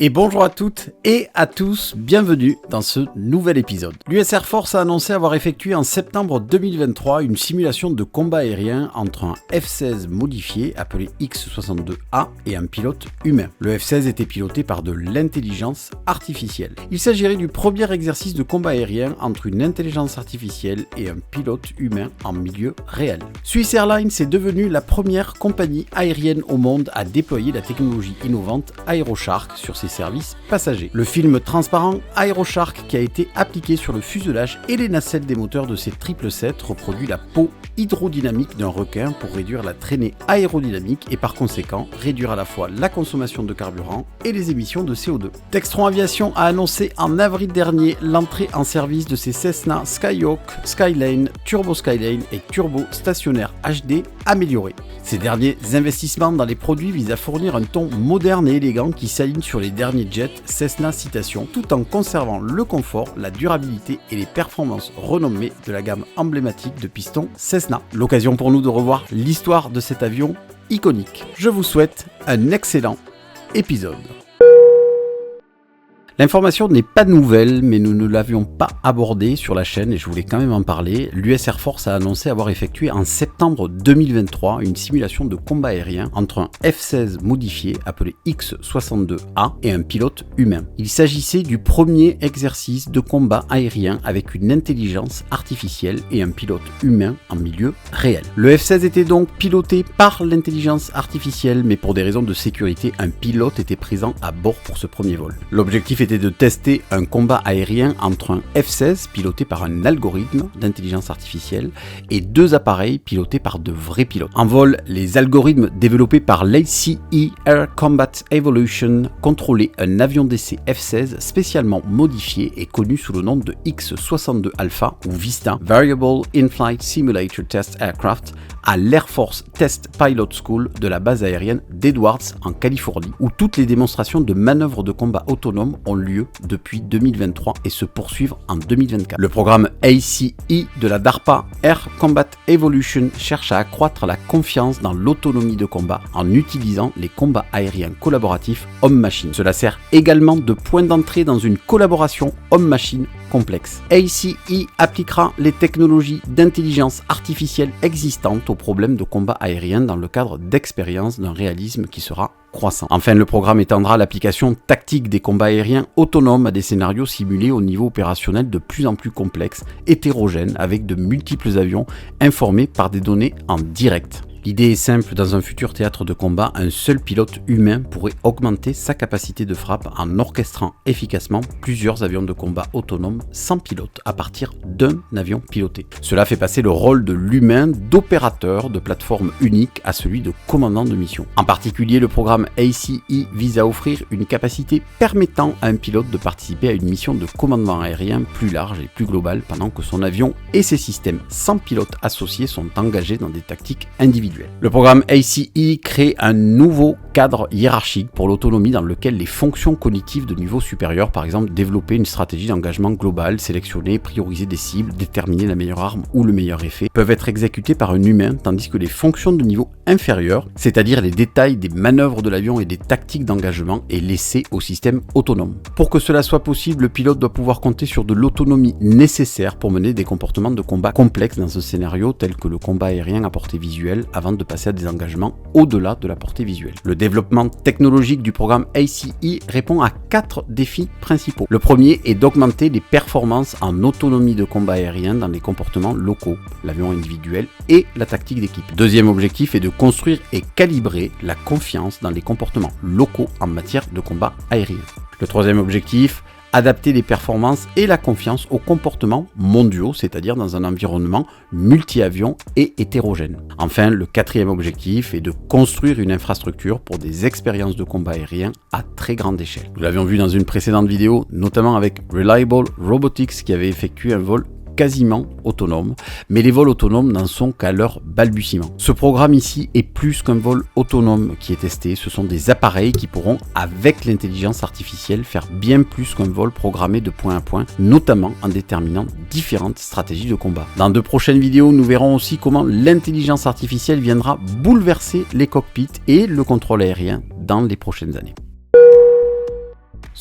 Et bonjour à toutes et à tous, bienvenue dans ce nouvel épisode. L'US Air Force a annoncé avoir effectué en septembre 2023 une simulation de combat aérien entre un F-16 modifié appelé X-62A et un pilote humain. Le F-16 était piloté par de l'intelligence artificielle. Il s'agirait du premier exercice de combat aérien entre une intelligence artificielle et un pilote humain en milieu réel. Swiss Airlines est devenue la première compagnie aérienne au monde à déployer la technologie innovante AeroSHARK sur ses services passagers. Le film transparent AeroSHARK qui a été appliqué sur le fuselage et les nacelles des moteurs de ces 777 reproduit la peau hydrodynamique d'un requin pour réduire la traînée aérodynamique et par conséquent réduire à la fois la consommation de carburant et les émissions de CO2. Textron Aviation a annoncé en avril dernier l'entrée en service de ses Cessna Skyhawk, Skyline, Turbo Skyline et Turbo Stationnaire HD améliorés. Ces derniers investissements dans les produits visent à fournir un ton moderne et élégant qui s'aligne sur les derniers jets Cessna Citation tout en conservant le confort, la durabilité et les performances renommées de la gamme emblématique de pistons Cessna. L'occasion pour nous de revoir l'histoire de cet avion iconique. Je vous souhaite un excellent épisode. L'information n'est pas nouvelle, mais nous ne l'avions pas abordée sur la chaîne et je voulais quand même en parler. L'US Air Force a annoncé avoir effectué en septembre 2023 une simulation de combat aérien entre un F-16 modifié appelé X-62A et un pilote humain. Il s'agissait du premier exercice de combat aérien avec une intelligence artificielle et un pilote humain en milieu réel. Le F-16 était donc piloté par l'intelligence artificielle, mais pour des raisons de sécurité, un pilote était présent à bord pour ce premier vol. L'objectif était de tester un combat aérien entre un F-16 piloté par un algorithme d'intelligence artificielle et deux appareils pilotés par de vrais pilotes. En vol, les algorithmes développés par l'ACE Air Combat Evolution contrôlaient un avion d'essai F-16 spécialement modifié et connu sous le nom de X-62 Alpha ou VISTA, Variable In-Flight Simulator Test Aircraft, à l'Air Force Test Pilot School de la base aérienne d'Edwards en Californie, où toutes les démonstrations de manœuvres de combat autonomes ont lieu depuis 2023 et se poursuivent en 2024. Le programme ACE de la DARPA Air Combat Evolution cherche à accroître la confiance dans l'autonomie de combat en utilisant les combats aériens collaboratifs homme-machine. Cela sert également de point d'entrée dans une collaboration homme-machine complexe. ACE appliquera les technologies d'intelligence artificielle existantes aux problèmes de combat aérien dans le cadre d'expériences d'un réalisme qui sera croissant. Enfin, le programme étendra l'application tactique des combats aériens autonomes à des scénarios simulés au niveau opérationnel de plus en plus complexes, hétérogènes, avec de multiples avions informés par des données en direct. L'idée est simple, dans un futur théâtre de combat, un seul pilote humain pourrait augmenter sa capacité de frappe en orchestrant efficacement plusieurs avions de combat autonomes sans pilote à partir d'un avion piloté. Cela fait passer le rôle de l'humain d'opérateur de plateforme unique à celui de commandant de mission. En particulier, le programme ACE vise à offrir une capacité permettant à un pilote de participer à une mission de commandement aérien plus large et plus globale pendant que son avion et ses systèmes sans pilote associés sont engagés dans des tactiques individuelles. Le programme ACE crée un nouveau cadre hiérarchique pour l'autonomie dans lequel les fonctions cognitives de niveau supérieur, par exemple développer une stratégie d'engagement globale, sélectionner, prioriser des cibles, déterminer la meilleure arme ou le meilleur effet, peuvent être exécutées par un humain, tandis que les fonctions de niveau inférieur, c'est-à-dire les détails des manœuvres de l'avion et des tactiques d'engagement, est laissé au système autonome. Pour que cela soit possible, le pilote doit pouvoir compter sur de l'autonomie nécessaire pour mener des comportements de combat complexes dans un scénario tel que le combat aérien à portée visuelle avant de passer à des engagements au-delà de la portée visuelle. Le développement technologique du programme ACE répond à 4 défis principaux. Le premier est d'augmenter les performances en autonomie de combat aérien dans les comportements locaux, l'avion individuel et la tactique d'équipe. Deuxième objectif est de construire et calibrer la confiance dans les comportements locaux en matière de combat aérien. Le troisième objectif, adapter les performances et la confiance aux comportements mondiaux, c'est-à-dire dans un environnement multi-avions et hétérogène. Enfin, le quatrième objectif est de construire une infrastructure pour des expériences de combat aérien à très grande échelle. Nous l'avions vu dans une précédente vidéo, notamment avec Reliable Robotics qui avait effectué un vol quasiment autonome, mais les vols autonomes n'en sont qu'à leur balbutiement. Ce programme ici est plus qu'un vol autonome qui est testé, ce sont des appareils qui pourront, avec l'intelligence artificielle, faire bien plus qu'un vol programmé de point à point, notamment en déterminant différentes stratégies de combat. Dans de prochaines vidéos, nous verrons aussi comment l'intelligence artificielle viendra bouleverser les cockpits et le contrôle aérien dans les prochaines années.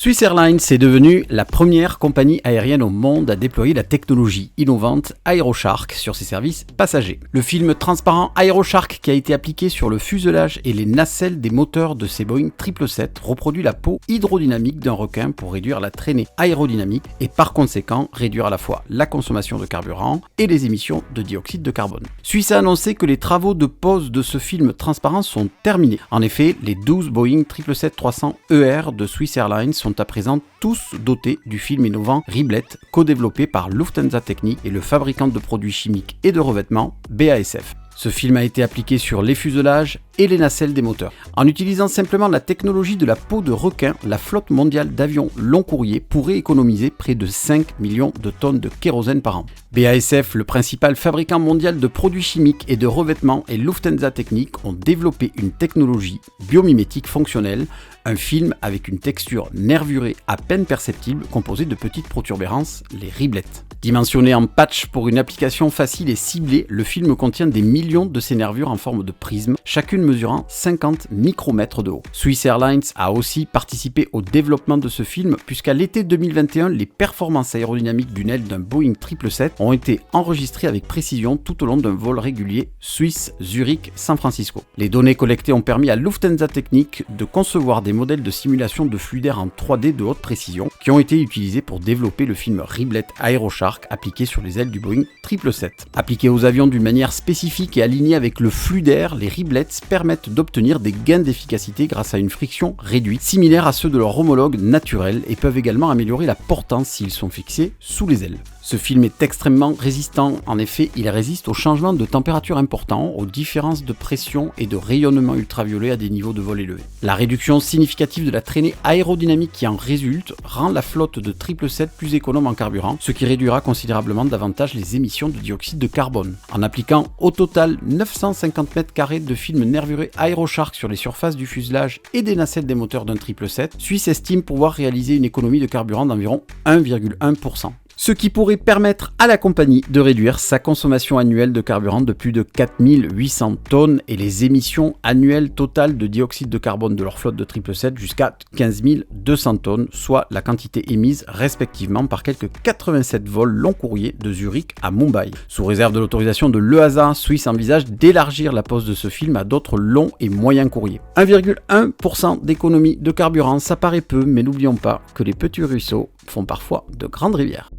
Swiss Airlines est devenue la première compagnie aérienne au monde à déployer la technologie innovante AeroShark sur ses services passagers. Le film transparent AeroShark qui a été appliqué sur le fuselage et les nacelles des moteurs de ces Boeing 777 reproduit la peau hydrodynamique d'un requin pour réduire la traînée aérodynamique et par conséquent réduire à la fois la consommation de carburant et les émissions de dioxyde de carbone. Swiss a annoncé que les travaux de pose de ce film transparent sont terminés. En effet, les 12 Boeing 777-300ER de Swiss Airlines sont à présent tous dotés du film innovant Riblet, co-développé par Lufthansa Technik et le fabricant de produits chimiques et de revêtements BASF. Ce film a été appliqué sur les fuselages et les nacelles des moteurs. En utilisant simplement la technologie de la peau de requin, la flotte mondiale d'avions long courrier pourrait économiser près de 5 millions de tonnes de kérosène par an. BASF, le principal fabricant mondial de produits chimiques et de revêtements, et Lufthansa Technik ont développé une technologie biomimétique fonctionnelle, un film avec une texture nervurée à peine perceptible composée de petites protubérances, les riblets. Dimensionné en patch pour une application facile et ciblée, le film contient des millions de ces nervures en forme de prisme, chacune mesurant 50 micromètres de haut. Swiss Airlines a aussi participé au développement de ce film puisqu'à l'été 2021, les performances aérodynamiques d'une aile d'un Boeing 777 ont été enregistrées avec précision tout au long d'un vol régulier Suisse-Zurich-San Francisco. Les données collectées ont permis à Lufthansa Technik de concevoir des modèles de simulation de flux d'air en 3D de haute précision qui ont été utilisés pour développer le film Riblet AeroShark appliqué sur les ailes du Boeing 777. Appliqués aux avions d'une manière spécifique et alignés avec le flux d'air, les riblets permettent d'obtenir des gains d'efficacité grâce à une friction réduite, similaire à ceux de leurs homologues naturels, et peuvent également améliorer la portance s'ils sont fixés sous les ailes. Ce film est extrêmement résistant, en effet il résiste aux changements de température importants, aux différences de pression et de rayonnement ultraviolet à des niveaux de vol élevés. La réduction significative de la traînée aérodynamique qui en résulte rend la flotte de 777 plus économe en carburant, ce qui réduira considérablement davantage les émissions de dioxyde de carbone. En appliquant au total 950 m² de film nervuré AeroShark sur les surfaces du fuselage et des nacelles des moteurs d'un 777, Swiss estime pouvoir réaliser une économie de carburant d'environ 1,1%. Ce qui pourrait permettre à la compagnie de réduire sa consommation annuelle de carburant de plus de 4800 tonnes et les émissions annuelles totales de dioxyde de carbone de leur flotte de 777 jusqu'à 15 200 tonnes, soit la quantité émise respectivement par quelques 87 vols long courrier de Zurich à Mumbai. Sous réserve de l'autorisation de l'EASA, Swiss envisage d'élargir la pose de ce film à d'autres longs et moyens courriers. 1,1% d'économie de carburant, ça paraît peu, mais n'oublions pas que les petits ruisseaux font parfois de grandes rivières.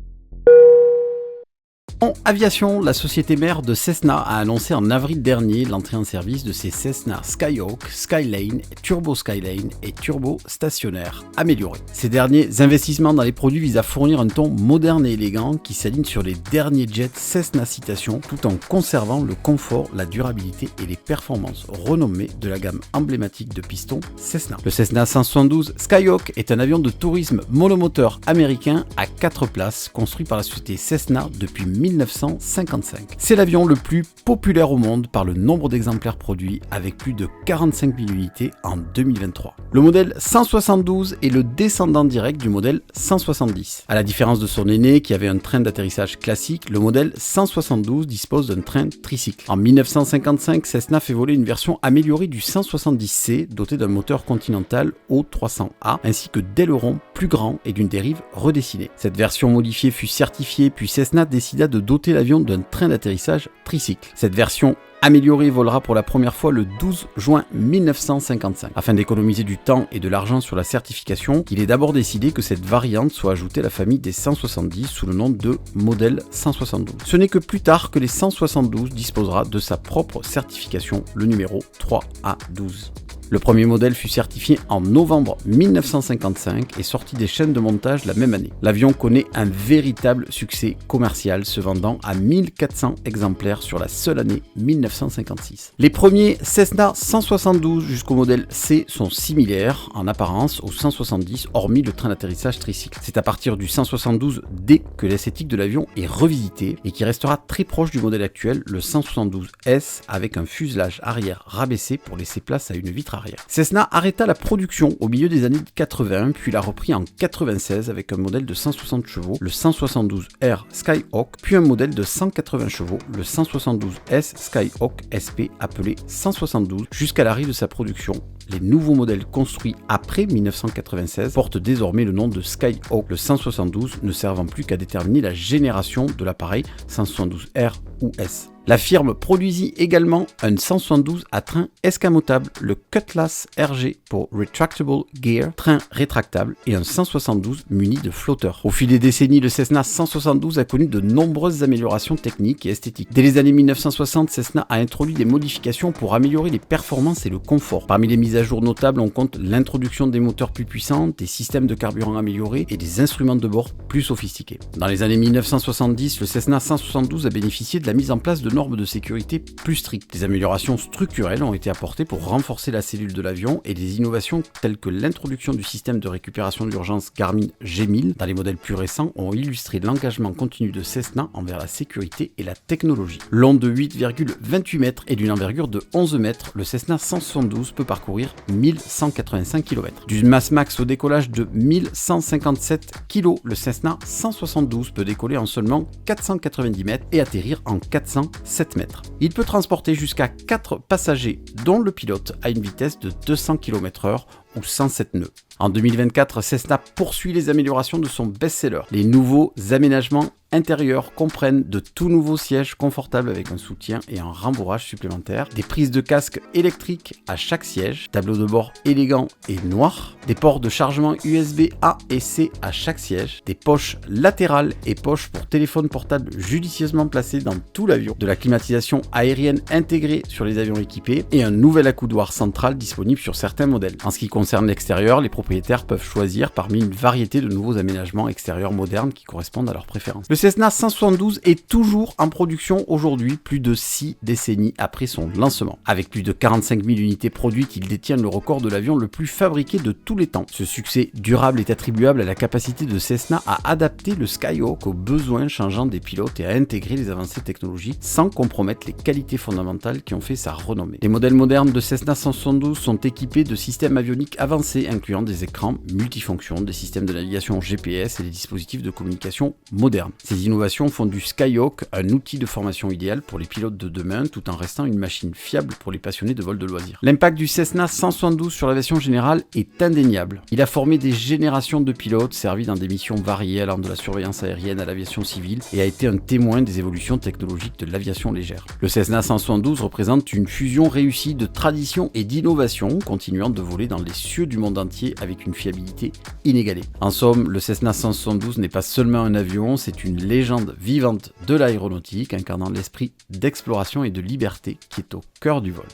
En aviation, la société mère de Cessna a annoncé en avril dernier l'entrée en service de ses Cessna Skyhawk, Skylane, Turbo Skylane et Turbo Stationnaire améliorés. Ces derniers investissements dans les produits visent à fournir un ton moderne et élégant qui s'aligne sur les derniers jets Cessna Citation tout en conservant le confort, la durabilité et les performances renommées de la gamme emblématique de pistons Cessna. Le Cessna 172 Skyhawk est un avion de tourisme monomoteur américain à 4 places construit par la société Cessna depuis 1955. C'est l'avion le plus populaire au monde par le nombre d'exemplaires produits avec plus de 45 000 unités en 2023. Le modèle 172 est le descendant direct du modèle 170. À la différence de son aîné qui avait un train d'atterrissage classique, le modèle 172 dispose d'un train tricycle. En 1955, Cessna fait voler une version améliorée du 170C doté d'un moteur Continental O300A ainsi que d'ailerons plus grands et d'une dérive redessinée. Cette version modifiée fut certifiée puis Cessna décida de doter l'avion d'un train d'atterrissage tricycle. Cette version améliorée volera pour la première fois le 12 juin 1955. Afin d'économiser du temps et de l'argent sur la certification, il est d'abord décidé que cette variante soit ajoutée à la famille des 170 sous le nom de modèle 172. Ce n'est que plus tard que les 172 disposera de sa propre certification, le numéro 3A12. Le premier modèle fut certifié en novembre 1955 et sorti des chaînes de montage la même année. L'avion connaît un véritable succès commercial, se vendant à 1400 exemplaires sur la seule année 1956. Les premiers Cessna 172 jusqu'au modèle C sont similaires en apparence au 170, hormis le train d'atterrissage tricycle. C'est à partir du 172D que l'esthétique de l'avion est revisitée et qui restera très proche du modèle actuel, le 172S, avec un fuselage arrière rabaissé pour laisser place à une vitre arrière. arrière. Cessna arrêta la production au milieu des années 80, puis l'a repris en 96 avec un modèle de 160 chevaux, le 172R Skyhawk, puis un modèle de 180 chevaux, le 172S Skyhawk SP appelé 172, jusqu'à l'arrêt de sa production. Les nouveaux modèles construits après 1996 portent désormais le nom de Skyhawk, le 172 ne servant plus qu'à déterminer la génération de l'appareil 172R ou S. La firme produisit également un 172 à train escamotable, le Cutlass RG pour Retractable Gear, train rétractable, et un 172 muni de flotteurs. Au fil des décennies, le Cessna 172 a connu de nombreuses améliorations techniques et esthétiques. Dès les années 1960, Cessna a introduit des modifications pour améliorer les performances et le confort. Parmi les mises à jour notables, on compte l'introduction des moteurs plus puissants, des systèmes de carburant améliorés et des instruments de bord plus sophistiqués. Dans les années 1970, le Cessna 172 a bénéficié de la mise en place de normes de sécurité plus strictes. Des améliorations structurelles ont été apportées pour renforcer la cellule de l'avion et des innovations telles que l'introduction du système de récupération d'urgence Garmin G1000 dans les modèles plus récents ont illustré l'engagement continu de Cessna envers la sécurité et la technologie. Long de 8,28 mètres et d'une envergure de 11 mètres, le Cessna 172 peut parcourir 1185 km. D'une masse max au décollage de 1157 kg, le Cessna 172 peut décoller en seulement 490 mètres et atterrir en 407 mètres. Il peut transporter jusqu'à 4 passagers, dont le pilote, à une vitesse de 200 km/h ou 107 nœuds. En 2024, Cessna poursuit les améliorations de son best-seller. Les nouveaux aménagements intérieurs comprennent de tout nouveaux sièges confortables avec un soutien et un rembourrage supplémentaire, des prises de casque électriques à chaque siège, tableau de bord élégant et noir, des ports de chargement USB A et C à chaque siège, des poches latérales et poches pour téléphone portable judicieusement placées dans tout l'avion, de la climatisation aérienne intégrée sur les avions équipés et un nouvel accoudoir central disponible sur certains modèles. En ce qui concerne l'extérieur, les propriétaires peuvent choisir parmi une variété de nouveaux aménagements extérieurs modernes qui correspondent à leurs préférences. Le Cessna 172 est toujours en production aujourd'hui, plus de 6 décennies après son lancement. Avec plus de 45 000 unités produites, il détient le record de l'avion le plus fabriqué de tous les temps. Ce succès durable est attribuable à la capacité de Cessna à adapter le Skyhawk aux besoins changeants des pilotes et à intégrer les avancées technologiques sans compromettre les qualités fondamentales qui ont fait sa renommée. Les modèles modernes de Cessna 172 sont équipés de systèmes avioniques avancés incluant des écrans multifonctions, des systèmes de navigation GPS et des dispositifs de communication modernes. Ces innovations font du Skyhawk un outil de formation idéal pour les pilotes de demain tout en restant une machine fiable pour les passionnés de vol de loisirs. L'impact du Cessna 172 sur l'aviation générale est indéniable. Il a formé des générations de pilotes servis dans des missions variées allant de la surveillance aérienne à l'aviation civile et a été un témoin des évolutions technologiques de l'aviation légère. Le Cessna 172 représente une fusion réussie de tradition et d'innovation, continuant de voler dans les cieux du monde entier avec une fiabilité inégalée. En somme, le Cessna 172 n'est pas seulement un avion, c'est une légende vivante de l'aéronautique, incarnant l'esprit d'exploration et de liberté qui est au cœur du vol.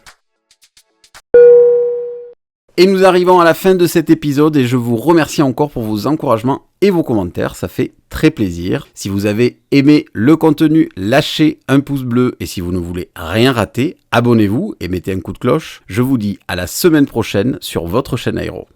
Et nous arrivons à la fin de cet épisode et je vous remercie encore pour vos encouragements et vos commentaires, ça fait très plaisir. Si vous avez aimé le contenu, lâchez un pouce bleu et si vous ne voulez rien rater, abonnez-vous et mettez un coup de cloche. Je vous dis à la semaine prochaine sur votre chaîne Aéro.